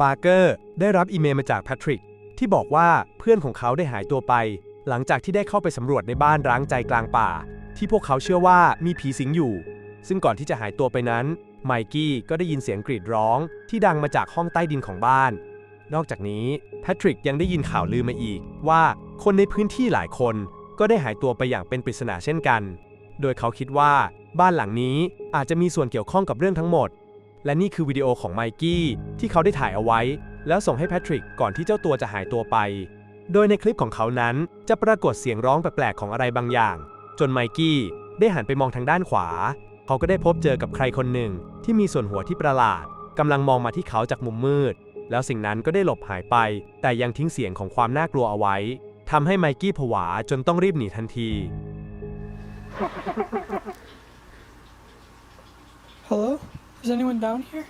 ปาร์เกอร์ได้รับอีเมลมาจากแพทริกที่บอกว่าเพื่อนของเขาได้หายตัวไปหลังจากที่ได้เข้าไปสำรวจในบ้านร้างใจกลางป่าที่พวกเขาเชื่อว่ามีผีสิงอยู่ซึ่งก่อนที่จะหายตัวไปนั้นไมกี้ก็ได้ยินเสียงกรีดร้องที่ดังมาจากห้องใต้ดินของบ้านนอกจากนี้แพทริกยังได้ยินข่าวลือมาอีกว่าคนในพื้นที่หลายคนก็ได้หายตัวไปอย่างเป็นปริศนาเช่นกันโดยเขาคิดว่าบ้านหลังนี้อาจจะมีส่วนเกี่ยวข้องกับเรื่องทั้งหมดและนี่คือวิดีโอของไมกี้ที่เขาได้ถ่ายเอาไว้แล้วส่งให้แพทริกก่อนที่เจ้าตัวจะหายตัวไปโดยในคลิปของเขานั้นจะปรากฏเสียงร้องแปลกๆของอะไรบางอย่างจนไมกี้ได้หันไปมองทางด้านขวาเขาก็ได้พบเจอกับใครคนหนึ่งที่มีส่วนหัวที่ประหลาดกำลังมองมาที่เขาจากมุมมืดแล้วสิ่งนั้นก็ได้หลบหายไปแต่ยังทิ้งเสียงของความน่ากลัวเอาไว้ทำให้ไมกี้ผวาจนต้องรีบหนีทันที Hello? Is anyone down here?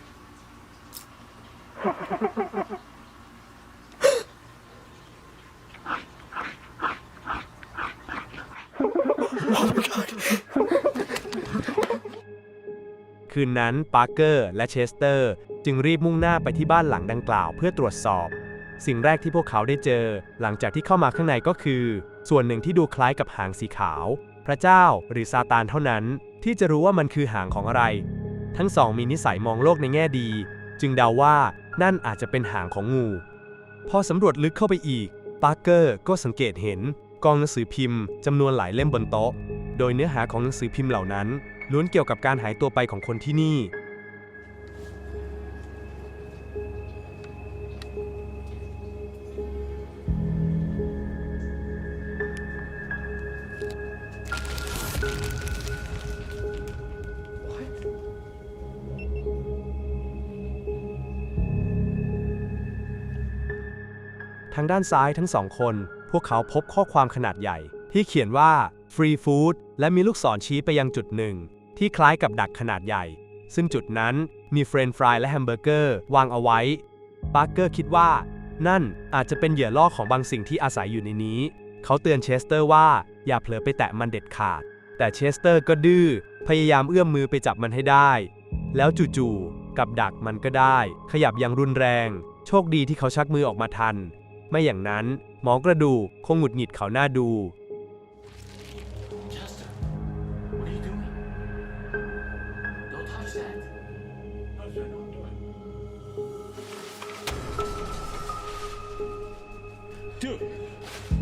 Oh my god. คืนนั้นปาร์เกอร์และเชสเตอร์จึงรีบมุ่งหน้าไปที่บ้านหลังดังกล่าวเพื่อตรวจสอบสิ่งแรกที่พวกเขาได้เจอหลังจากที่เข้ามาข้างในก็คือส่วนหนึ่งที่ดูคล้ายกับหางสีขาวพระเจ้าหรือซาตานเท่านั้นที่จะรู้ว่ามันคือหางของอะไรทั้งสองมีนิสัยมองโลกในแง่ดีจึงเดาว่านั่นอาจจะเป็นหางของงูพอสำรวจลึกเข้าไปอีกปาร์เกอร์ก็สังเกตเห็นกองหนังสือพิมพ์จำนวนหลายเล่มบนโต๊ะโดยเนื้อหาของหนังสือพิมพ์เหล่านั้นล้วนเกี่ยวกับการหายตัวไปของคนที่นี่ทางด้านซ้ายทั้งสองคนพวกเขาพบข้อความขนาดใหญ่ที่เขียนว่า Free Food และมีลูกศรชี้ไปยังจุดหนึ่งที่คล้ายกับดักขนาดใหญ่ซึ่งจุดนั้นมีเฟรนช์ฟรายและแฮมเบอร์เกอร์วางเอาไว้ปาร์เกอร์คิดว่านั่นอาจจะเป็นเหยื่อล่อของบางสิ่งที่อาศัยอยู่ในนี้เขาเตือนเชสเตอร์ว่าอย่าเผลอไปแตะมันเด็ดขาดแต่เชสเตอร์ก็ดื้อพยายามเอื้อมมือไปจับมันให้ได้แล้วจู่ๆกับดักมันก็ได้ขยับอย่างรุนแรงโชคดีที่เขาชักมือออกมาทันไม่อย่างนั้นหมอกระดูกคงหงุดหงิดเขาหน้าดูDude,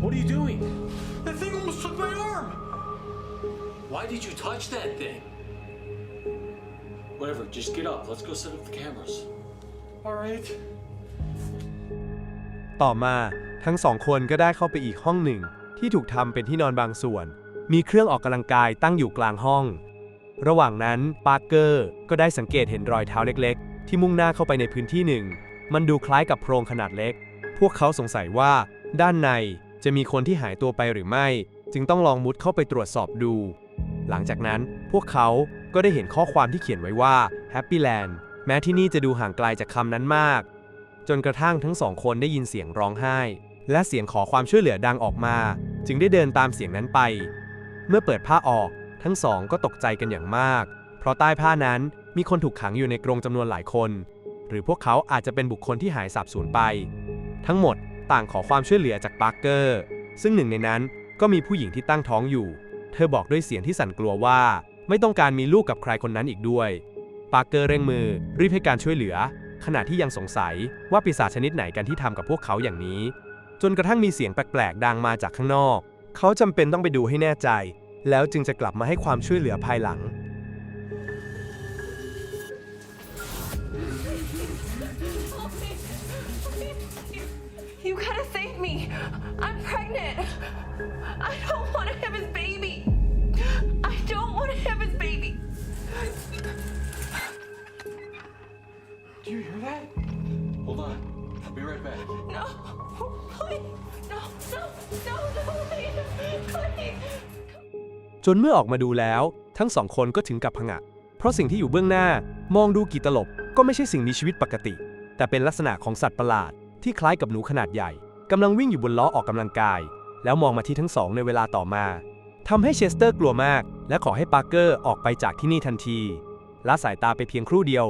what are you doing? That thing almost took my arm! Why did you touch that thing? Whatever, just get up. Let's go set up the cameras. Alright. ต่อมาทั้งสองคนก็ได้เข้าไปอีกห้องหนึ่งที่ถูกทำเป็นที่นอนบางส่วนมีเครื่องออกกำลังกายตั้งอยู่กลางห้องระหว่างนั้นปาร์เกอร์ก็ได้สังเกตเห็นรอยเท้าเล็กๆที่มุ่งหน้าเข้าไปในพื้นที่หนึ่งมันดูคล้ายกับโพรงขนาดเล็กพวกเขาสงสัยว่าด้านในจะมีคนที่หายตัวไปหรือไม่จึงต้องลองมุดเข้าไปตรวจสอบดูหลังจากนั้นพวกเขาก็ได้เห็นข้อความที่เขียนไว้ว่า Happy Land แม้ที่นี่จะดูห่างไกลจากคำนั้นมากจนกระทั่งทั้งสองคนได้ยินเสียงร้องไห้และเสียงขอความช่วยเหลือดังออกมาจึงได้เดินตามเสียงนั้นไปเมื่อเปิดผ้าออกทั้งสองก็ตกใจกันอย่างมากเพราะใต้ผ้านั้นมีคนถูกขังอยู่ในกรงจำนวนหลายคนหรือพวกเขาอาจจะเป็นบุคคลที่หายสาบสูญไปทั้งหมดต่างขอความช่วยเหลือจากปาร์เกอร์ซึ่งหนึ่งในนั้นก็มีผู้หญิงที่ตั้งท้องอยู่เธอบอกด้วยเสียงที่สั่นกลัวว่าไม่ต้องการมีลูกกับใครคนนั้นอีกด้วยปาร์เกอร์เร่งมือรีบให้การช่วยเหลือขณะที่ยังสงสัยว่าปีศาจชนิดไหนกันที่ทำกับพวกเขาอย่างนี้จนกระทั่งมีเสียงแปลกๆดังมาจากข้างนอกเขาจำเป็นต้องไปดูให้แน่ใจแล้วจึงจะกลับมาให้ความช่วยเหลือภายหลัง You gotta save me. I'm pregnant. I don't want to have his baby. I don't want to have his baby. Do you hear that? Hold on. I'll be right back. No, please. No, no, no, no, please. Please. จนเมื่อออกมาดูแล้วทั้งสองคนก็ถึงกับผงะเพราะสิ่งที่อยู่เบื้องหน้ามองดูกี่ตลบก็ไม่ใช่สิ่งมีชีวิตปกติแต่เป็นลักษณะของสัตว์ประหลาดที่คล้ายกับหนูขนาดใหญ่กำลังวิ่งอยู่บนล้อออกกำลังกายแล้วมองมาที่ทั้งสองในเวลาต่อมาทำให้เชสเตอร์กลัวมากและขอให้ปาร์เกอร์ออกไปจากที่นี่ทันทีละสายตาไปเพียงครู่เดียว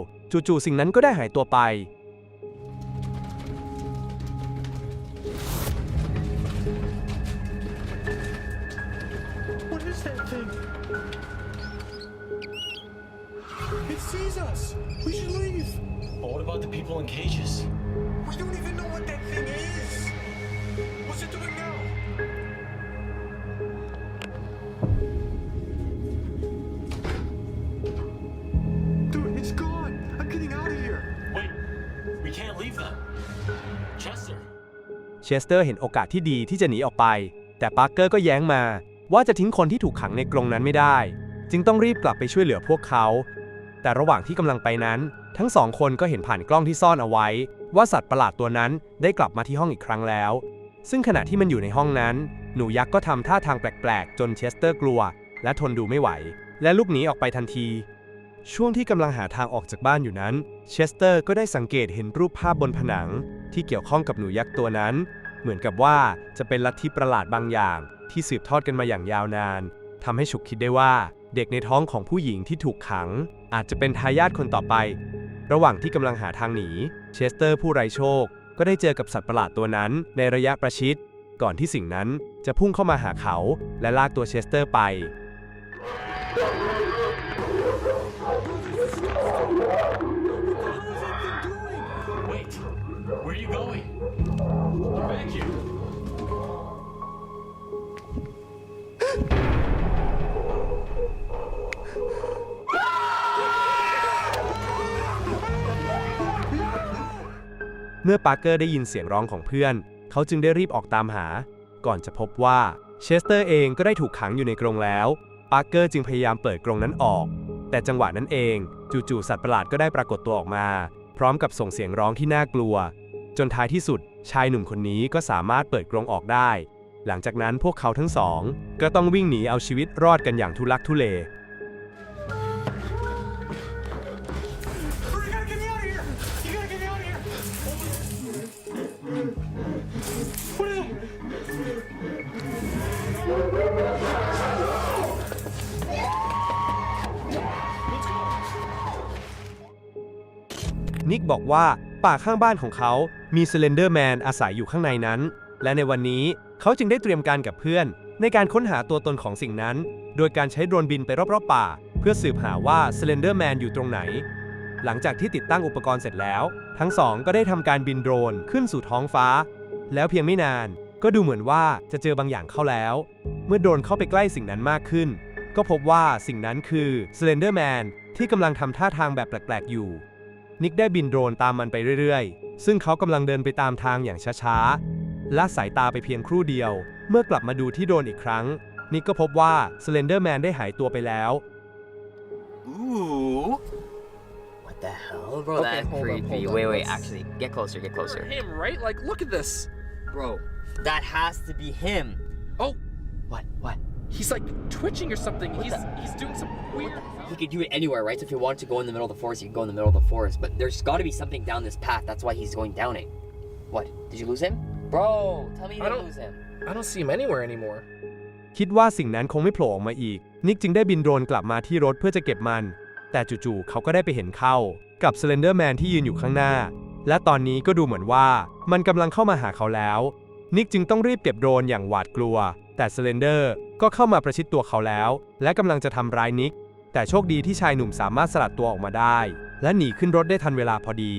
จู่ๆสิ่งนั้นก็ได้หายตัวไป It sees us. We should leave. But what about the people in cages? We don't even know what that thing is. What's it doing now? Dude, it's gone. I'm getting out of here. Wait, we can't leave them. Chester. เชสเตอร์เห็นโอกาสที่ดีที่จะหนีออกไป แต่ปาร์เกอร์ก็แย้งมาว่าจะทิ้งคนที่ถูกขังในกรงนั้นไม่ได้ จึงต้องรีบกลับไปช่วยเหลือพวกเขา แต่ระหว่างที่กำลังไปนั้น ทั้งสองคนก็เห็นผ่านกล้องที่ซ่อนเอาไว้ ว่าสัตว์ประหลาดตัวนั้นได้กลับมาที่ห้องอีกครั้งแล้ว ซึ่งขณะที่มันอยู่ในห้องนั้น หนูยักษ์ก็ทำท่าทางแปลกๆจนเชสเตอร์กลัว และทนดูไม่ไหว และลุกหนีออกไปทันที ช่วงที่กำลังหาทางออกจากบ้านอยู่นั้น เชสเตอร์ก็ได้สังเกตเห็นรูปภาพบนผนัง ที่เกี่ยวข้องกับหนูยักษ์ตัวนั้น เหมือนกับว่าจะเป็นลัทธิประหลาดบางอย่าง ที่สืบทอดกันมาอย่างยาวนานทำให้ฉุกคิดได้ว่าเด็กในท้องของผู้หญิงที่ถูกขัง อาจจะเป็นทายาทคนต่อไป ระหว่างที่กำลังหาทางหนีเชสเตอร์ผู้ไร้โชค ก็ได้เจอกับสัตว์ประหลาดตัวนั้นในระยะประชิด ก่อนที่สิ่งนั้นจะพุ่งเข้ามาหาเขา และลากตัวเชสเตอร์ไป Wait, where are you going? Get back here. เมื่อปาร์เกอร์ได้ยินเสียงร้องของเพื่อน เขาจึงได้รีบออกตามหา ก่อนจะพบว่าเชสเตอร์เองก็ได้ถูกขังอยู่ในกรงแล้ว ปาร์เกอร์จึงพยายามเปิดกรงนั้นออก แต่จังหวะนั้นเองจู่ๆสัตว์ประหลาดก็ได้ปรากฏตัวออกมา พร้อมกับส่งเสียงร้องที่น่ากลัว จนท้ายที่สุดชายหนุ่มคนนี้ก็สามารถเปิดกรงออกได้ หลังจากนั้นพวกเขาทั้งสองก็ต้องวิ่งหนีเอาชีวิตรอดกันอย่างทุลักทุเล Hurry, you gotta get me out of here. You gotta get me out of here. What is it? นิกบอกว่าป่าข้างบ้านของเขามีสเลนเดอร์แมนอาศัยอยู่ข้างในนั้น และในวันนี้เขาจึงได้เตรียมการกับเพื่อน ในการค้นหาตัวตนของสิ่งนั้น โดยการใช้โดรนบินไปรอบๆป่า เพื่อสืบหาว่าสเลนเดอร์แมนอยู่ตรงไหน หลังจากที่ติดตั้งอุปกรณ์เสร็จแล้ว ทั้งสองก็ได้ทำการบินโดรนขึ้นสู่ท้องฟ้า แล้วเพียงไม่นานก็ดูเหมือนว่าจะเจอบางอย่างเข้าแล้ว เมื่อโดรนเข้าไปใกล้สิ่งนั้นมากขึ้น ก็พบว่าสิ่งนั้นคือสเลนเดอร์แมนที่กำลังทำท่าทางแบบแปลกๆอยู่ นิกได้บินโดรนตามมันไปเรื่อยๆ ซึ่งเขากำลังเดินไปตามทางอย่างช้าๆ ละสายตาไปเพียงครู่เดียว เมื่อกลับมาดูที่โดรนอีกครั้ง นิกก็พบว่าสเลนเดอร์แมนได้หายตัวไปแล้ว Ooh. What the hell? Bro, Okay, that's hold up, creepy. hold up, Wait, let's- actually, get closer, get closer. Him, right? Like, look at this. Bro, that has to be him. Oh, What? he's like twitching or something. He's doing some weird. He could do it anywhere, right? So if he wanted to go in the middle of the forest, he could go in the middle of the forest. But there's got to be something down this path. That's why he's going down it. What? Did you lose him? Bro, tell me you I didn't don't- lose him. I don't see him anywhere anymore. คิดว่าสิ่งนั้นคงไม่โผล่ออกมาอีก นิกจึงได้บินโดรนกลับมาที่รถเพื่อจะเก็บมัน แต่จู่ๆเขาก็ได้ไปเห็นเข้ากับสเลนเดอร์แมนที่ยืนอยู่ข้างหน้า และตอนนี้ก็ดูเหมือนว่ามันกำลังเข้ามาหาเขาแล้ว นิกจึงต้องรีบเก็บโดรนอย่างหวาดกลัว แต่สเลนเดอร์ก็เข้ามาประชิดตัวเขาแล้ว และกำลังจะทำร้ายนิก แต่โชคดีที่ชายหนุ่มสามารถสลัดตัวออกมาได้ และหนีขึ้นรถได้ทันเวลาพอดี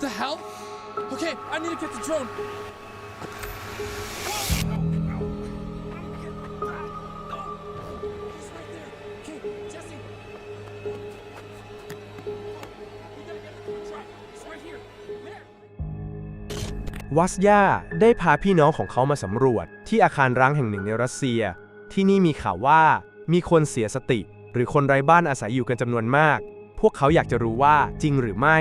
The hell? Okay, I need to get the drone. He's right there. Okay, Jesse. We gotta get the truck. It's right here. There. วัสยาได้พาพี่น้องของเขามาสำรวจที่อาคารร้างแห่งหนึ่งในรัสเซีย ที่นี่มีข่าวว่ามีคนเสียสติ หรือคนไร้บ้านอาศัยอยู่กันจำนวนมาก พวกเขาอยากจะรู้ว่าจริงหรือไม่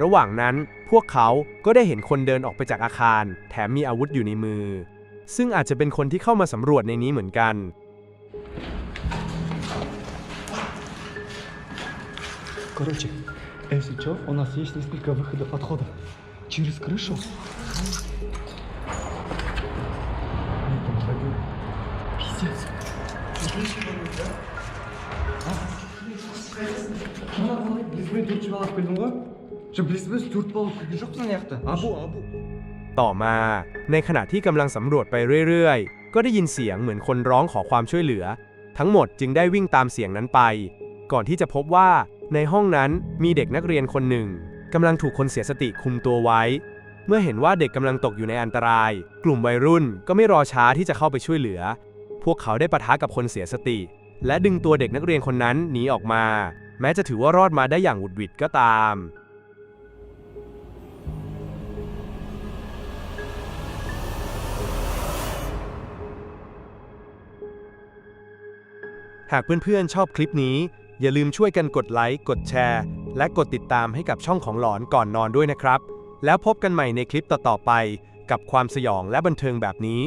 ระหว่างนั้นพวกเขาก็ได้เห็นคนเดินออกไปจากอาคารแถมมีอาวุธอยู่ในมือ ซึ่งอาจจะเป็นคนที่เข้ามาสำรวจในนี้เหมือนกัน Короче, если чё, у нас есть несколько выходов отхода. Через крышу. Нет, там пойдёт. Пиздец. Близбен төрт балап келдің ғой? Близбен төрт балап келген жоқпын ана жақта. Абу. ต่อมาในขณะที่กำลังสำรวจไปเรื่อยๆ ก็ได้ยินเสียงเหมือนคนร้องขอความช่วยเหลือ ทั้งหมดจึงได้วิ่งตามเสียงนั้นไป ก่อนที่จะพบว่าในห้องนั้นมีเด็กนักเรียนคนหนึ่งกำลังถูกคนเสียสติคุมตัวไว้ เมื่อเห็นว่าเด็กกำลังตกอยู่ในอันตราย กลุ่มวัยรุ่นก็ไม่รอช้าที่จะเข้าไปช่วยเหลือ พวกเขาได้ปะทะกับคนเสียสติ และดึงตัวเด็กนักเรียนคนนั้นหนีออกมา แม้จะถือว่ารอดมาได้อย่างหวุดหวิดก็ตาม หากเพื่อนๆชอบคลิปนี้อย่าลืมช่วยกันกดไลค์กดแชร์และกดติดตามให้กับช่องของหลอนก่อนนอนด้วยนะครับแล้วพบกันใหม่ในคลิปต่อๆไปกับความสยองและบันเทิงแบบนี้